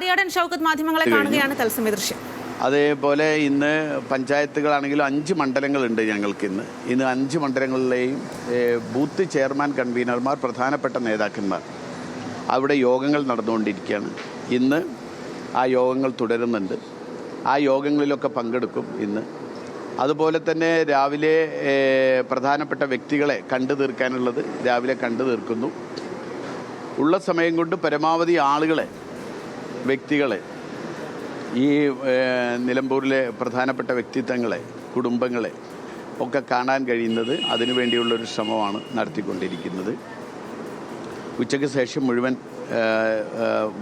ആര്യാടൻ ഷൗക്കത്ത് മാധ്യമങ്ങളെ കാണുകയാണ് തത്സമയ ദൃശ്യം. അതേപോലെ ഇന്ന് പഞ്ചായത്തുകളാണെങ്കിലും 5 മണ്ഡലങ്ങളുണ്ട് ഞങ്ങൾക്ക്. ഇന്ന് 5 മണ്ഡലങ്ങളിലെയും ബൂത്ത് ചെയർമാൻ കൺവീനർമാർ, പ്രധാനപ്പെട്ട നേതാക്കന്മാർ അവിടെ യോഗങ്ങൾ നടന്നുകൊണ്ടിരിക്കുകയാണ്. ഇന്ന് ആ യോഗങ്ങൾ തുടരുന്നുണ്ട്. ആ യോഗങ്ങളിലൊക്കെ പങ്കെടുക്കും ഇന്ന്. അതുപോലെ തന്നെ രാവിലെ പ്രധാനപ്പെട്ട വ്യക്തികളെ കണ്ടു തീർക്കാനുള്ളത് രാവിലെ കണ്ടു തീർക്കുന്നു. ഉള്ള സമയം കൊണ്ട് പരമാവധി ആളുകളെ, വ്യക്തികളെ, ഈ നിലമ്പൂരിലെ പ്രധാനപ്പെട്ട വ്യക്തിത്വങ്ങളെ, കുടുംബങ്ങളെ ഒക്കെ കാണാൻ കഴിയുന്നത് അതിനുവേണ്ടിയുള്ളൊരു ശ്രമമാണ് നടത്തിക്കൊണ്ടിരിക്കുന്നത്. ഉച്ചയ്ക്ക് ശേഷം മുഴുവൻ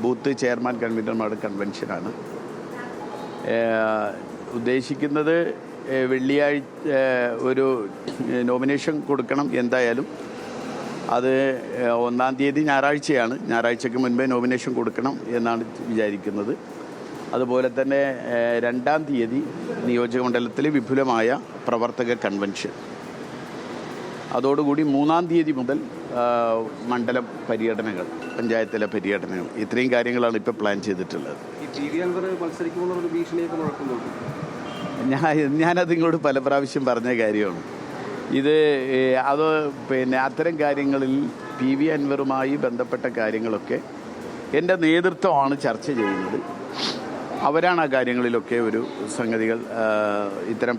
ബൂത്ത് ചെയർമാൻ കൺവീനർമാരുടെ കൺവെൻഷനാണ് ഉദ്ദേശിക്കുന്നത്. വെള്ളിയാഴ്ച ഒരു നോമിനേഷൻ കൊടുക്കണം എന്തായാലും. അത് 1-ാം തീയതി ഞായറാഴ്ചയാണ്. ഞായറാഴ്ചയ്ക്ക് മുൻപേ നോമിനേഷൻ കൊടുക്കണം എന്നാണ് വിചാരിക്കുന്നത്. അതുപോലെ തന്നെ 2-ാം തീയതി നിയോജകമണ്ഡലത്തിൽ വിപുലമായ പ്രവർത്തക കൺവെൻഷൻ. അതോടുകൂടി 3-ാം തീയതി മുതൽ മണ്ഡലം പര്യടനങ്ങൾ, പഞ്ചായത്തിലെ പര്യടനങ്ങൾ, ഇത്രയും കാര്യങ്ങളാണ് ഇപ്പോൾ പ്ലാൻ ചെയ്തിട്ടുള്ളത്. ഞാനത് ഇങ്ങോട്ട് പല പ്രാവശ്യം പറഞ്ഞ കാര്യമാണ്. അത് അത്തരം കാര്യങ്ങളിൽ PV അൻവറുമായി ബന്ധപ്പെട്ട കാര്യങ്ങളൊക്കെ എൻ്റെ നേതൃത്വമാണ് ചർച്ച ചെയ്യുന്നത്. അവരാണ് ആ കാര്യങ്ങളിലൊക്കെ ഒരു സംഗതികൾ, ഇത്തരം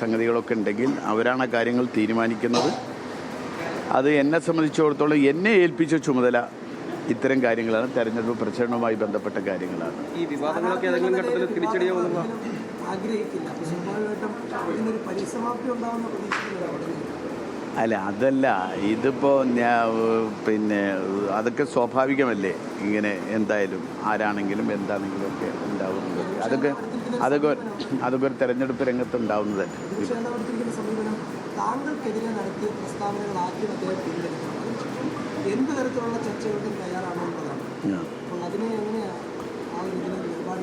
സംഗതികളൊക്കെ ഉണ്ടെങ്കിൽ അവരാണ് ആ കാര്യങ്ങൾ തീരുമാനിക്കുന്നത്. അത് എന്നെ സംബന്ധിച്ചിടത്തോളം എന്നെ ഏൽപ്പിച്ച ചുമതല ഇത്തരം കാര്യങ്ങളാണ്. തെരഞ്ഞെടുപ്പ് പ്രചരണവുമായി ബന്ധപ്പെട്ട കാര്യങ്ങളാണ്. ഈ വിവാദങ്ങളൊക്കെ ഏതെങ്കിലും ഘട്ടത്തിൽ തിരിച്ചടിയാവുന്ന അല്ല, അതല്ല. ഇതിപ്പോൾ അതൊക്കെ സ്വാഭാവികമല്ലേ. ഇങ്ങനെ എന്തായാലും ആരാണെങ്കിലും എന്താണെങ്കിലും ഒക്കെ ഉണ്ടാവുന്നത്. അതൊക്കെ ഒരു തെരഞ്ഞെടുപ്പ് രംഗത്ത് ഉണ്ടാവുന്നതല്ലേ.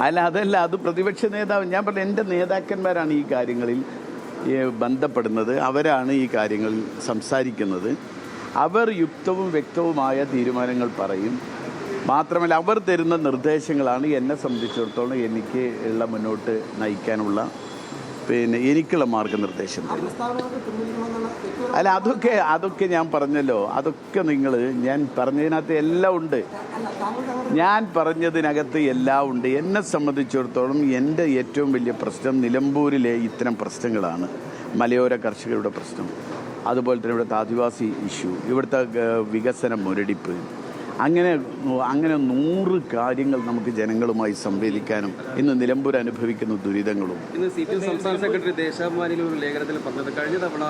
അല്ല, അതല്ല. അത് പ്രതിപക്ഷ നേതാവ്, ഞാൻ പറഞ്ഞ എൻ്റെ നേതാക്കന്മാരാണ് ഈ കാര്യങ്ങളിൽ ബന്ധപ്പെടുന്നത്. അവരാണ് ഈ കാര്യങ്ങളിൽ സംസാരിക്കുന്നത്. അവർ യുക്തവും വ്യക്തവുമായ തീരുമാനങ്ങൾ പറയും. മാത്രമല്ല, അവർ തരുന്ന നിർദ്ദേശങ്ങളാണ് എന്നെ സംബന്ധിച്ചിടത്തോളം എനിക്ക് ഉള്ള മുന്നോട്ട് നയിക്കാനുള്ള എനിക്കുള്ള മാർഗനിർദ്ദേശം. അല്ല, അതൊക്കെ ഞാൻ പറഞ്ഞല്ലോ. അതൊക്കെ ഞാൻ പറഞ്ഞതിനകത്ത് എല്ലാം ഉണ്ട്. ഞാൻ പറഞ്ഞതിനകത്ത് എല്ലാം ഉണ്ട്. എന്നെ സംബന്ധിച്ചിടത്തോളം എൻ്റെ ഏറ്റവും വലിയ പ്രശ്നം നിലമ്പൂരിലെ ഇത്തരം പ്രശ്നങ്ങളാണ്. മലയോര കർഷകരുടെ പ്രശ്നം, അതുപോലെ തന്നെ ഇവിടുത്തെ ആദിവാസി ഇഷ്യൂ, ഇവിടുത്തെ വികസന മുരടിപ്പ്, അങ്ങനെ 100 കാര്യങ്ങൾ നമുക്ക് ജനങ്ങളുമായി സംവേദിക്കാനും ഇന്ന് നിലമ്പൂർ അനുഭവിക്കുന്ന ദുരിതങ്ങളും. ഇന്ന് CPM സംസ്ഥാന സെക്രട്ടറി ദേശാഭിമാനിയിൽ ഒരു ലേഖനത്തിൽ പറഞ്ഞത് കഴിഞ്ഞ തവണ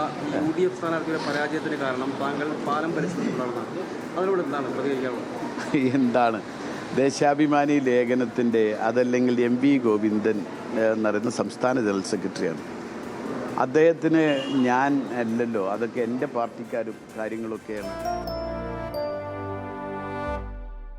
UDF സ്ഥാനാർത്ഥിയുടെ പരാജയത്തിന് കാരണം താങ്കൾ പാലം പരിസ്ഥിതികളാണെന്നാണ്. അതിനോട് എന്താണ് പ്രതികരിക്കാനുള്ളത്? എന്താണ് ദേശാഭിമാനി ലേഖനത്തിൻ്റെ, അതല്ലെങ്കിൽ MV ഗോവിന്ദൻ എന്നറിയുന്ന സംസ്ഥാന ജനറൽ സെക്രട്ടറിയാണ്. അദ്ദേഹത്തിന് ഞാൻ അല്ലല്ലോ, അതൊക്കെ എൻ്റെ പാർട്ടിക്കാരും കാര്യങ്ങളൊക്കെയാണ്.